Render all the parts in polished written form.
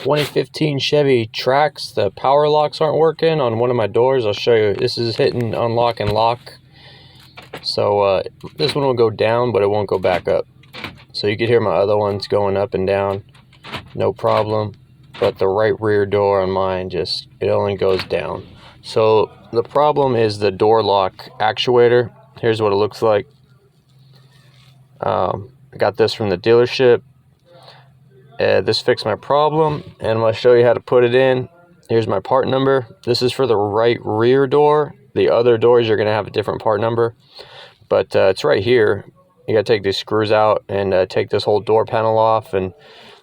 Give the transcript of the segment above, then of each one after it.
2015 Chevy Trax. The power locks aren't working on one of my doors. I'll show you. This is hitting unlock and lock. So this one will go down, but it won't go back up. So you can hear my other ones going up and down, no problem. But the right rear door on mine, it only goes down. So the problem is the door lock actuator. Here's what it looks like. I got this from the dealership. This fixed my problem, and I'm going to show you how to put it in. Here's my part number. This is for the right rear door. The other doors you're going to have a different part number, but it's right here. You got to take these screws out and take this whole door panel off and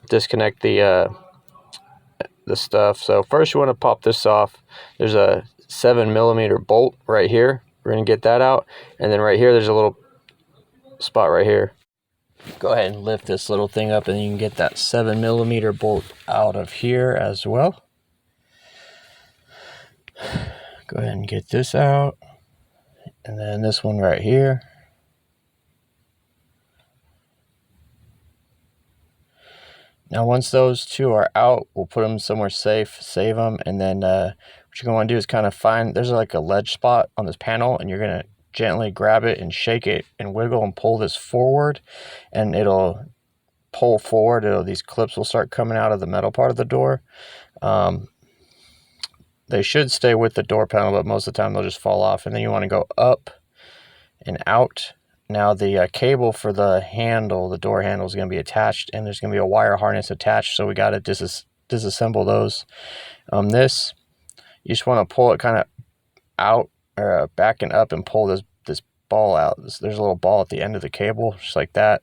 disconnect the stuff. So first you want to pop this off. There's a 7mm bolt right here. We're going to get that out, and then right here there's a little spot right here. Go ahead and lift this little thing up, and you can get that 7mm bolt out of here as well. Go ahead and get this out, and then this one right here. Now once those two are out, we'll put them somewhere safe, save them, and then what you're going to want to do is kind of find, there's like a ledge spot on this panel, and you're going to gently grab it and shake it and wiggle and pull this forward, and it'll pull forward. These clips will start coming out of the metal part of the door. They should stay with the door panel, but most of the time they'll just fall off. And then you want to go up and out. Now the cable for the handle, the door handle, is going to be attached, and there's going to be a wire harness attached, so we got to disassemble those. This, you just want to pull it kind of out, or back and up, and pull this ball out. There's a little ball at the end of the cable, just like that.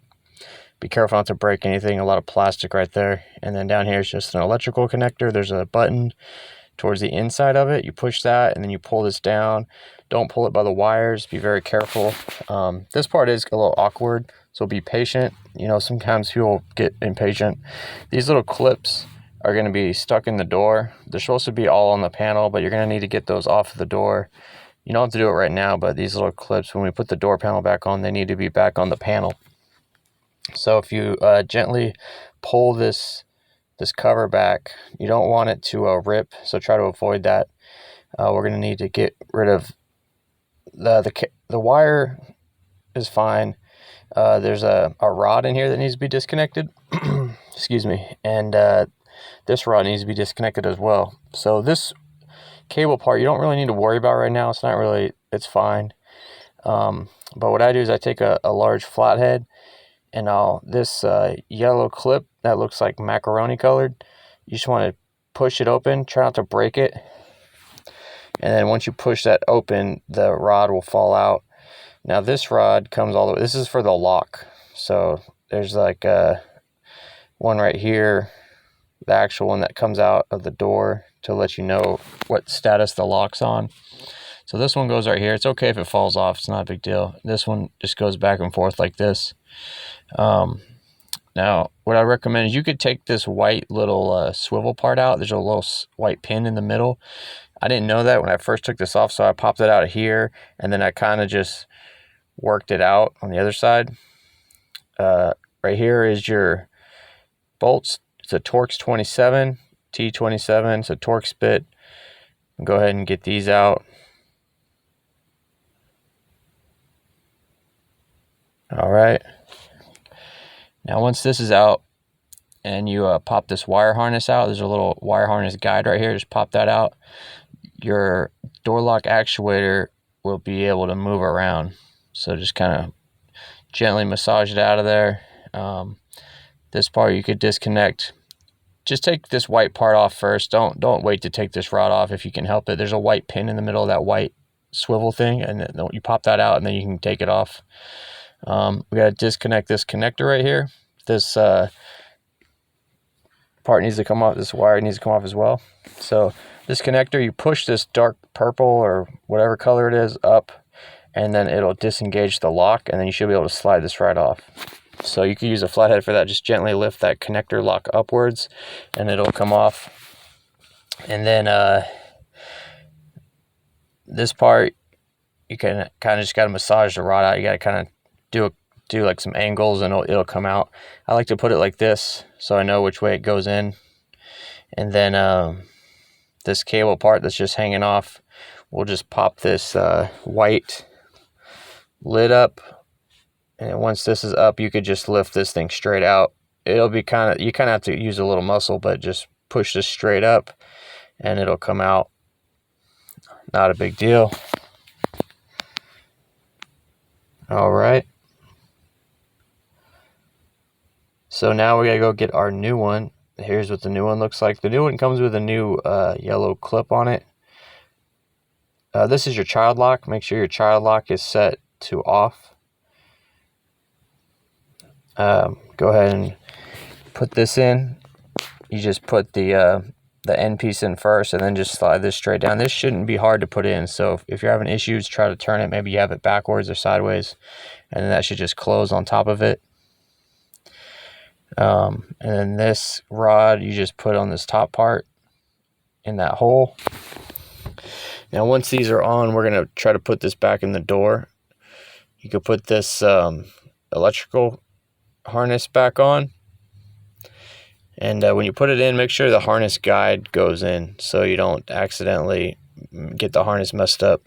Be careful not to break anything. A lot of plastic right there. And then down here is just an electrical connector. There's a button towards the inside of it. You push that, and then you pull this down. Don't pull it by the wires. Be very careful. This part is a little awkward, so be patient. You know, sometimes people get impatient. These little clips are going to be stuck in the door. They're supposed to be all on the panel, but you're going to need to get those off of the door. You don't have to do it right now, but these little clips, when we put the door panel back on, they need to be back on the panel. So if you gently pull this cover back, you don't want it to rip, so try to avoid that. We're going to need to get rid of the wire is fine. There's a rod in here that needs to be disconnected. Excuse me. And this rod needs to be disconnected as well. So this cable part you don't really need to worry about right now. It's fine. But what I do is I take a large flathead, and this yellow clip that looks like macaroni colored, you just want to push it open, try not to break it, and then once you push that open, the rod will fall out. Now this rod comes all the way, this is for the lock, so there's like one right here, the actual one that comes out of the door to let you know what status the lock's on. So this one goes right here. It's okay if it falls off, it's not a big deal. This one just goes back and forth like this. Now what I recommend is you could take this white little swivel part out. There's a little white pin in the middle. I didn't know that when I first took this off, so I popped it out of here, and then I kind of just worked it out on the other side. Right here is your bolts. It's a Torx 27 T27. It's a Torx bit. Go ahead and get these out. All right. Now once this is out, and you pop this wire harness out, there's a little wire harness guide right here. Just pop that out. Your door lock actuator will be able to move around. So just kind of gently massage it out of there. This part you could disconnect. Just take this white part off first. Don't wait to take this rod off if you can help it. There's a white pin in the middle of that white swivel thing, and then you pop that out, and then you can take it off. We got to disconnect this connector right here. This part needs to come off. This wire needs to come off as well. So this connector, you push this dark purple or whatever color it is up, and then it'll disengage the lock, and then you should be able to slide this right off. So you can use a flathead for that. Just gently lift that connector lock upwards, and it'll come off. And then this part, you can kind of just got to massage the rod out. You got to kind of do like some angles, and it'll come out. I like to put it like this so I know which way it goes in. And then this cable part that's just hanging off, we'll just pop this white lid up. And once this is up, you could just lift this thing straight out. It'll be you kind of have to use a little muscle, but just push this straight up and it'll come out. Not a big deal. All right. So now we gotta go get our new one. Here's what the new one looks like. The new one comes with a new yellow clip on it. This is your child lock. Make sure your child lock is set to off. Go ahead and put this in. You just put the end piece in first and then just slide this straight down. This shouldn't be hard to put in, so if you're having issues, try to turn it. Maybe you have it backwards or sideways, and then that should just close on top of it. And then this rod you just put on this top part in that hole. Now once these are on, we're going to try to put this back in the door. You could put this electrical harness back on, and when you put it in, make sure the harness guide goes in so you don't accidentally get the harness messed up.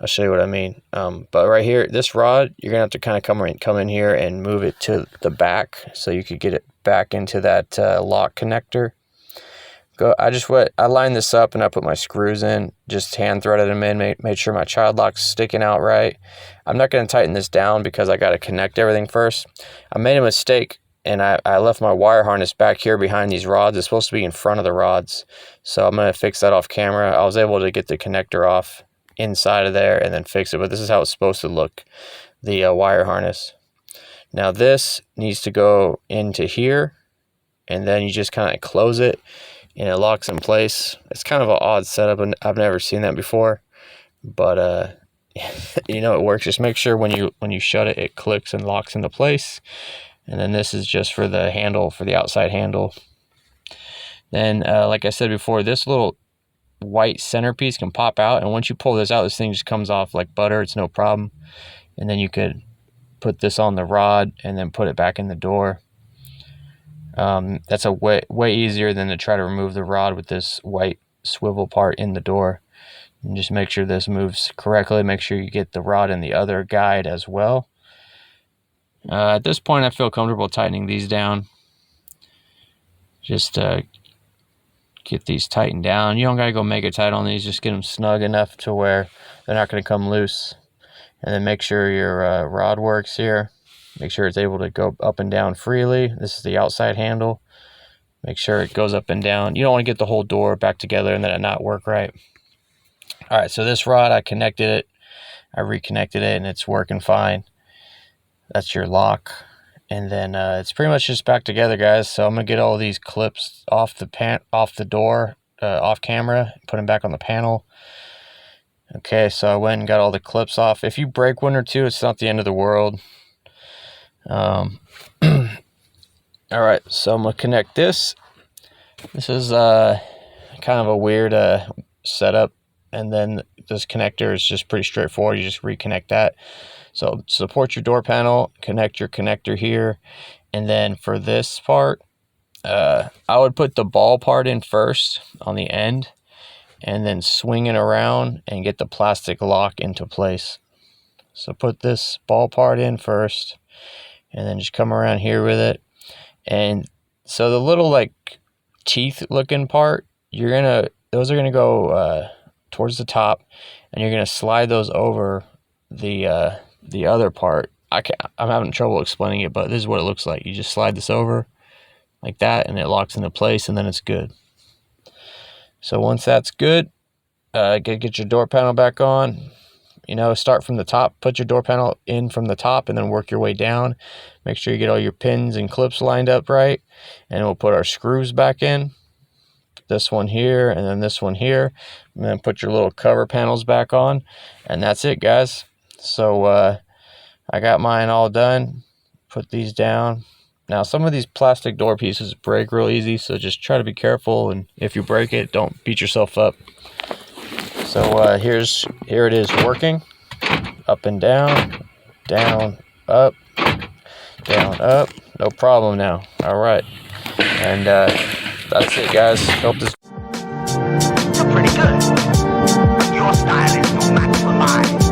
I'll show you what I mean. But right here, this rod, you're gonna have to kind of come in here and move it to the back so you could get it back into that lock connector. I lined this up and I put my screws in, just hand threaded them in, made sure my child lock's sticking out right. I'm not going to tighten this down because I got to connect everything first. I made a mistake and I left my wire harness back here behind these rods. It's supposed to be in front of the rods, so I'm going to fix that off camera. I was able to get the connector off inside of there and then fix it, but this is how it's supposed to look, the wire harness. Now this needs to go into here, and then you just kind of close it and it locks in place. It's kind of an odd setup, and I've never seen that before, but you know, it works. Just make sure when you shut it, it clicks and locks into place. And then this is just for the handle, for the outside handle. Then like I said before, this little white centerpiece can pop out, and once you pull this out, this thing just comes off like butter. It's no problem. And then you could put this on the rod and then put it back in the door. That's a way easier than to try to remove the rod with this white swivel part in the door. And just make sure this moves correctly. Make sure you get the rod in the other guide as well. At this point, I feel comfortable tightening these down. Just get these tightened down. You don't gotta go mega tight on these. Just get them snug enough to where they're not gonna come loose. And then make sure your rod works here. Make sure it's able to go up and down freely. This is the outside handle. Make sure it goes up and down. You don't want to get the whole door back together and then it not work right. All right, so this rod, I connected it. I reconnected it and it's working fine. That's your lock. And then it's pretty much just back together, guys. So I'm gonna get all these clips off the door, off camera, put them back on the panel. Okay, so I went and got all the clips off. If you break one or two, it's not the end of the world. All right, so I'm gonna connect this. This is kind of a weird setup, and then this connector is just pretty straightforward. You just reconnect that. So support your door panel, connect your connector here, and then for this part, I would put the ball part in first on the end, and then swing it around and get the plastic lock into place. So put this ball part in first, and then just come around here with it. And so the little like teeth looking part, those are gonna go towards the top, and you're gonna slide those over the other part. I'm having trouble explaining it, but this is what it looks like. You just slide this over like that and it locks into place, and then it's good. So once that's good, get your door panel back on. You know, start from the top, put your door panel in from the top, and then work your way down. Make sure you get all your pins and clips lined up right. And we'll put our screws back in. This one here, and then this one here. And then put your little cover panels back on. And that's it, guys. So I got mine all done. Put these down. Now, some of these plastic door pieces break real easy, so just try to be careful. And if you break it, don't beat yourself up. So here it is working, up and down, up, down, up, no problem now. All right, and that's it, guys. Hope this. You're pretty good. Your style is no match for mine.